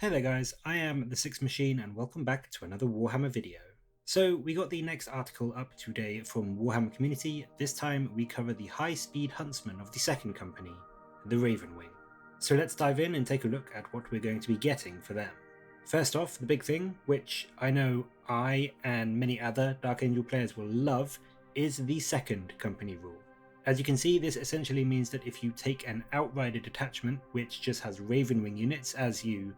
Hey there guys, I am the Six Machine and welcome back to another Warhammer video. So we got the next article up today from Warhammer Community. This time we cover the high-speed huntsman of the second company, the Ravenwing. So let's dive in and take a look at what we're going to be getting for them. First off, the big thing, which I know I and many other Dark Angel players will love, is the second company rule. As you can see, this essentially means that if you take an Outrider detachment, which just has Ravenwing units as you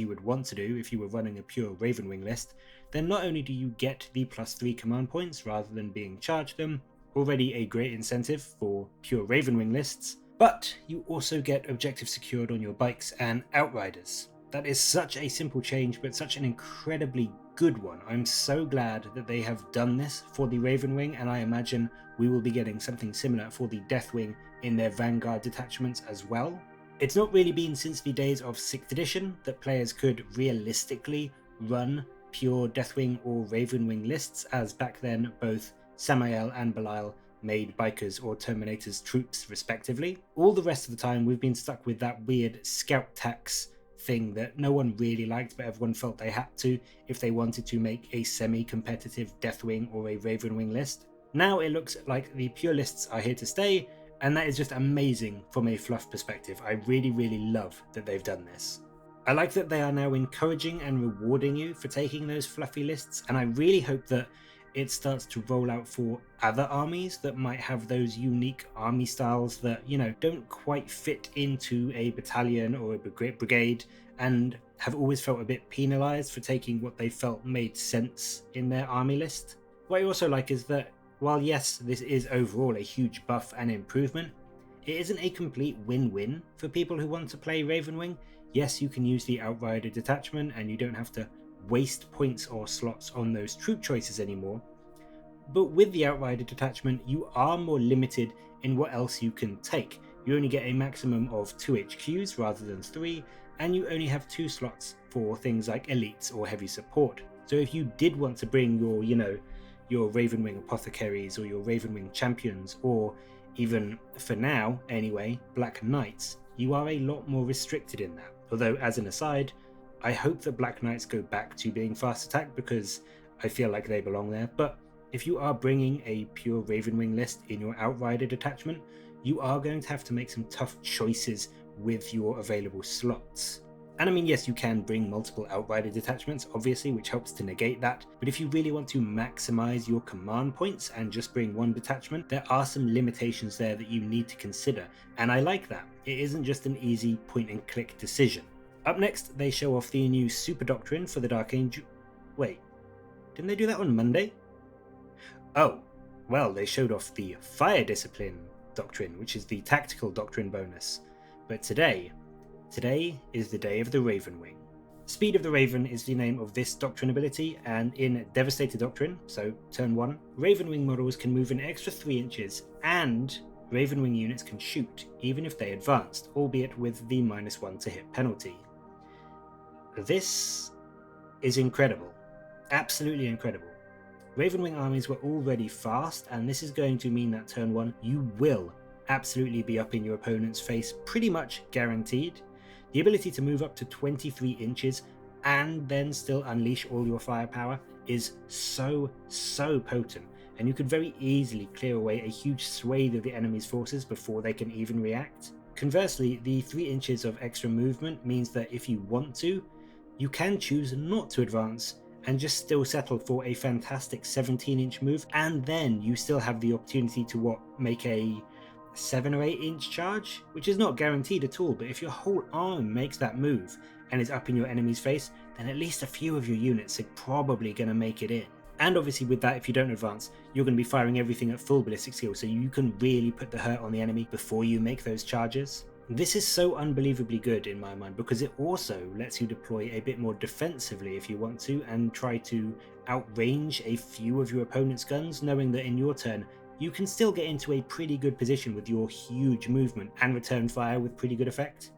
would want to do if you were running a pure Ravenwing list, then not only do you get the +3 command points rather than being charged them, already a great incentive for pure Ravenwing lists, but you also get objectives secured on your bikes and Outriders. That is such a simple change, but such an incredibly good one. I'm so glad that they have done this for the Ravenwing, and I imagine we will be getting something similar for the Deathwing in their Vanguard detachments as well. It's not really been since the days of 6th edition that players could realistically run pure Deathwing or Ravenwing lists, as back then both Samael and Belial made Bikers or Terminators troops respectively. All the rest of the time we've been stuck with that weird scout tax thing that no one really liked, but everyone felt they had to if they wanted to make a semi-competitive Deathwing or a Ravenwing list. Now it looks like the pure lists are here to stay, and that is just amazing from a fluff perspective. I really love that they've done this. I like that they are now encouraging and rewarding you for taking those fluffy lists, and I really hope that it starts to roll out for other armies that might have those unique army styles that, don't quite fit into a battalion or a brigade and have always felt a bit penalized for taking what they felt made sense in their army list. What I also like is that while yes, this is overall a huge buff and improvement, it isn't a complete win-win for people who want to play Ravenwing. Yes, you can use the Outrider detachment and you don't have to waste points or slots on those troop choices anymore, but with the Outrider detachment you are more limited in what else you can take. You only get a maximum of 2 HQs rather than 3, and you only have 2 slots for things like elites or heavy support. So if you did want to bring your Ravenwing Apothecaries or your Ravenwing Champions, or even, for now anyway, Black Knights, you are a lot more restricted in that. Although, as an aside, I hope that Black Knights go back to being fast attack because I feel like they belong there, but if you are bringing a pure Ravenwing list in your Outrider detachment, you are going to have to make some tough choices with your available slots. And I mean, yes, you can bring multiple Outrider detachments, obviously, which helps to negate that, but if you really want to maximize your command points and just bring one detachment, there are some limitations there that you need to consider, and I like that. It isn't just an easy point-and-click decision. Up next, they show off the new Super Doctrine for the Dark Angel... Wait, didn't they do that on Monday? Oh, well, they showed off the Fire Discipline Doctrine, which is the Tactical Doctrine bonus, but Today is the day of the Ravenwing. Speed of the Raven is the name of this doctrine ability, and in Devastator Doctrine, so turn 1, Ravenwing models can move an extra 3 inches, and Ravenwing units can shoot, even if they advanced, albeit with the -1 to hit penalty. This is incredible. Absolutely incredible. Ravenwing armies were already fast, and this is going to mean that turn 1, you will absolutely be up in your opponent's face, pretty much guaranteed. The ability to move up to 23 inches and then still unleash all your firepower is so potent, and you could very easily clear away a huge swathe of the enemy's forces before they can even react. Conversely, the 3 inches of extra movement means that if you want to, you can choose not to advance and just still settle for a fantastic 17-inch move, and then you still have the opportunity to make a 7 or 8 inch charge, which is not guaranteed at all, but if your whole arm makes that move and is up in your enemy's face, then at least a few of your units are probably going to make it in. And obviously with that, if you don't advance, you're going to be firing everything at full ballistic skill, so you can really put the hurt on the enemy before you make those charges. This is so unbelievably good in my mind because it also lets you deploy a bit more defensively if you want to, and try to outrange a few of your opponent's guns, knowing that in your turn you can still get into a pretty good position with your huge movement and return fire with pretty good effect.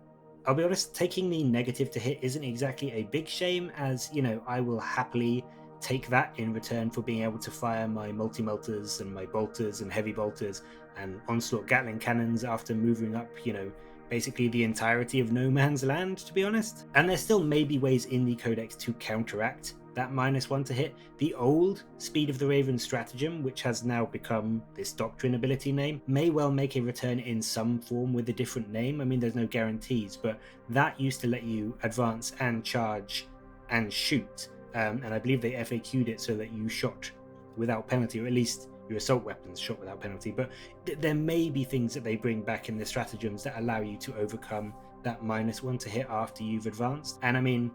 I'll be honest, taking the negative to hit isn't exactly a big shame, as, I will happily take that in return for being able to fire my multi-melters and my bolters and heavy bolters and onslaught Gatling cannons after moving up, basically the entirety of no man's land, to be honest. And there still may be ways in the codex to counteract that -1 to hit. The old Speed of the Raven stratagem, which has now become this Doctrine ability name, may well make a return in some form with a different name. I mean, there's no guarantees, but that used to let you advance and charge and shoot. And I believe they FAQ'd it so that you shot without penalty, or at least your assault weapons shot without penalty. But there may be things that they bring back in the stratagems that allow you to overcome that -1 to hit after you've advanced. And I mean,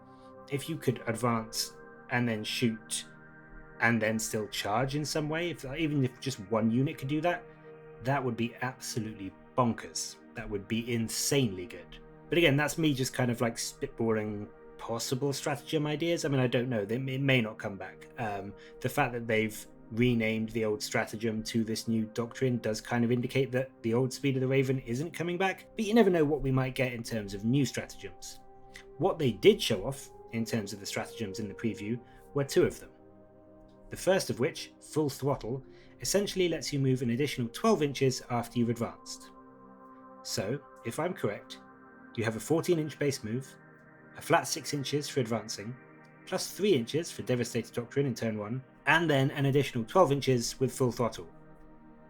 if you could advance and then shoot and then still charge in some way, even if just one unit could do that, that would be absolutely bonkers. That would be insanely good. But again, that's me just kind of like spitballing possible stratagem ideas. I mean, I don't know. It may not come back. The fact that they've renamed the old stratagem to this new doctrine does kind of indicate that the old Speed of the Raven isn't coming back, but you never know what we might get in terms of new stratagems. What they did show off in terms of the stratagems in the preview were 2 of them. The first of which, Full Throttle, essentially lets you move an additional 12 inches after you've advanced. So, if I'm correct, you have a 14-inch base move, a flat 6 inches for advancing, plus 3 inches for Devastator Doctrine in turn 1, and then an additional 12 inches with Full Throttle.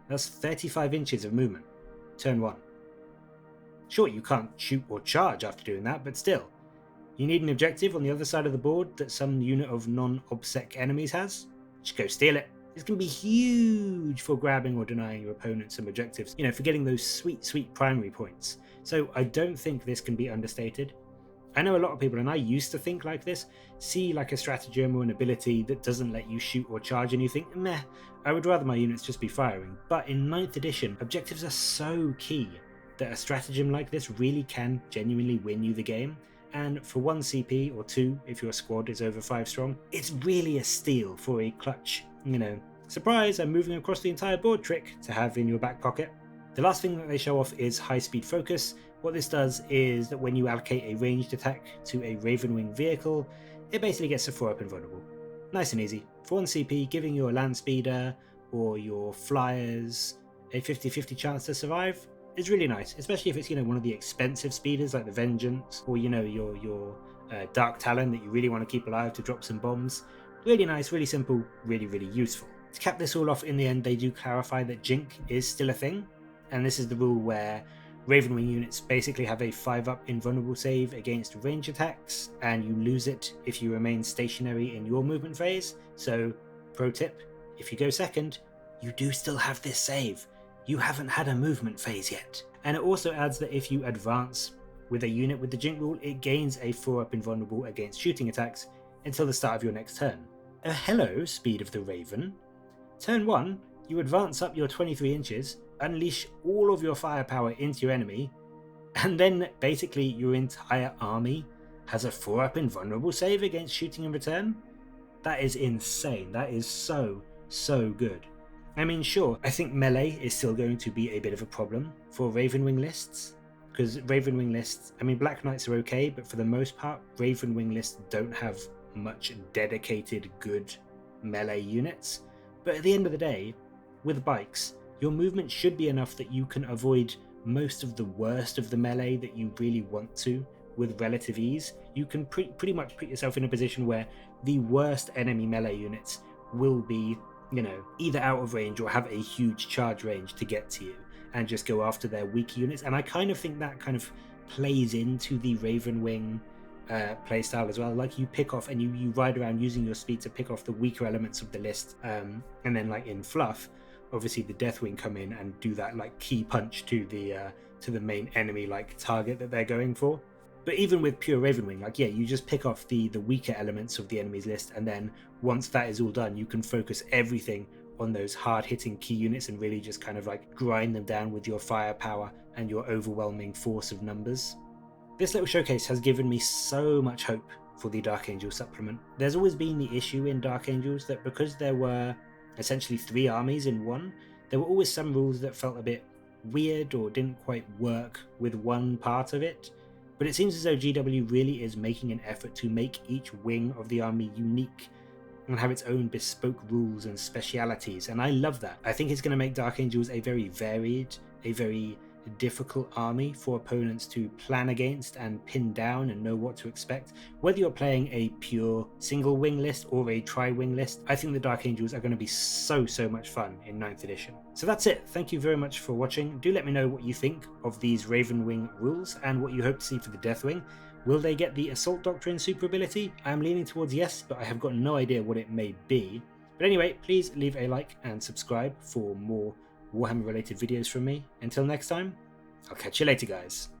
That's 35 inches of movement, turn 1. Sure, you can't shoot or charge after doing that, but still. You need an objective on the other side of the board that some unit of non-obsec enemies has? Just go steal it. It's going to be huge for grabbing or denying your opponent some objectives, for getting those sweet primary points. So I don't think this can be understated. I know a lot of people, and I used to think like this, see like a stratagem or an ability that doesn't let you shoot or charge and you think, meh, I would rather my units just be firing. But in 9th edition, objectives are so key that a stratagem like this really can genuinely win you the game. And for 1 CP or 2 if your squad is over 5 strong, it's really a steal for a clutch, surprise, I'm moving across the entire board trick to have in your back pocket. The last thing that they show off is high speed focus. What this does is that when you allocate a ranged attack to a Ravenwing vehicle, it basically gets a 4-up invulnerable. Nice and easy. For 1 CP, giving your land speeder or your flyers a 50-50 chance to survive is really nice, especially if it's one of the expensive speeders like the Vengeance or your Dark Talon that you really want to keep alive to drop some bombs. Really nice, really simple, really useful. To cap this all off, in the end they do clarify that Jink is still a thing, and this is the rule where Ravenwing units basically have a 5-up invulnerable save against range attacks, and you lose it if you remain stationary in your movement phase. So, pro tip, if you go second, you do still have this save. You haven't had a movement phase yet. And it also adds that if you advance with a unit with the Jink rule, it gains a 4-up invulnerable against shooting attacks until the start of your next turn. Hello, Speed of the Raven. Turn 1, you advance up your 23 inches, unleash all of your firepower into your enemy, and then basically your entire army has a 4-up invulnerable save against shooting in return? That is insane. That is so good. I mean, sure, I think melee is still going to be a bit of a problem for Ravenwing lists, because Ravenwing lists, I mean, Black Knights are okay, but for the most part, Ravenwing lists don't have much dedicated good melee units. But at the end of the day, with bikes, your movement should be enough that you can avoid most of the worst of the melee that you really want to with relative ease. You can pretty much put yourself in a position where the worst enemy melee units will be, either out of range or have a huge charge range to get to you and just go after their weak units. And I kind of think that kind of plays into the Ravenwing playstyle as well. Like, you pick off and you ride around using your speed to pick off the weaker elements of the list, and then like in fluff, obviously the Deathwing come in and do that like key punch to the main enemy like target that they're going for. But even with pure Ravenwing, like, yeah, you just pick off the weaker elements of the enemy's list, and then once that is all done, you can focus everything on those hard-hitting key units and really just kind of like grind them down with your firepower and your overwhelming force of numbers. This little showcase has given me so much hope for the Dark Angel supplement. There's always been the issue in Dark Angels that because there were essentially 3 armies in one, there were always some rules that felt a bit weird or didn't quite work with one part of it. But it seems as though GW really is making an effort to make each wing of the army unique and have its own bespoke rules and specialities, and I love that. I think it's going to make Dark Angels a very varied, a very difficult army for opponents to plan against and pin down and know what to expect. Whether you're playing a pure single wing list or a tri-wing list, I think the Dark Angels are going to be so much fun in 9th edition. So that's it. Thank you very much for watching. Do let me know what you think of these Ravenwing rules and what you hope to see for the Deathwing. Will they get the Assault Doctrine super ability? I'm leaning towards yes, but I have got no idea what it may be. But anyway, please leave a like and subscribe for more Warhammer related videos from me. Until next time, I'll catch you later, guys.